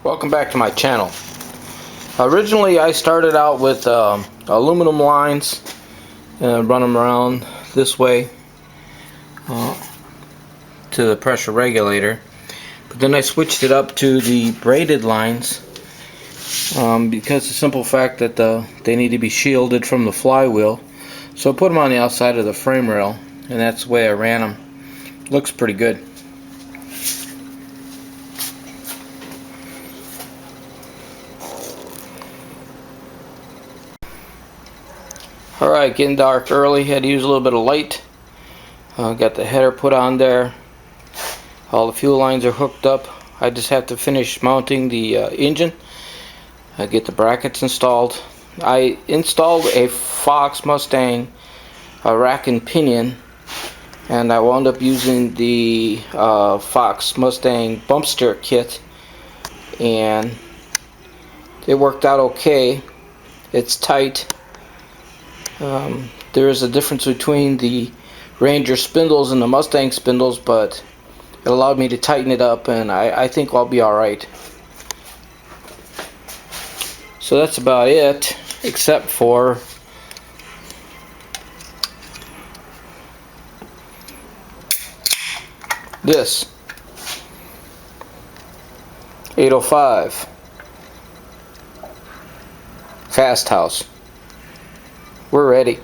Welcome back to my channel. Originally I started out with aluminum lines and run them around this way to the pressure regulator, but then I switched it up to the braided lines because of the simple fact that they need to be shielded from the flywheel. So I put them on the outside of the frame rail, and that's the way I ran them. Looks pretty good. Alright, getting dark early, had to use a little bit of light. Got the header put on there. All the fuel lines are hooked up. I just have to finish mounting the engine. Get the brackets installed. I installed a Fox Mustang rack and pinion, and I wound up using the Fox Mustang bump steer kit, and it worked out okay. It's tight. There is a difference between the Ranger spindles and the Mustang spindles, but it allowed me to tighten it up, and I think I'll be alright. So that's about it, except for this 805 Fast House. We're ready.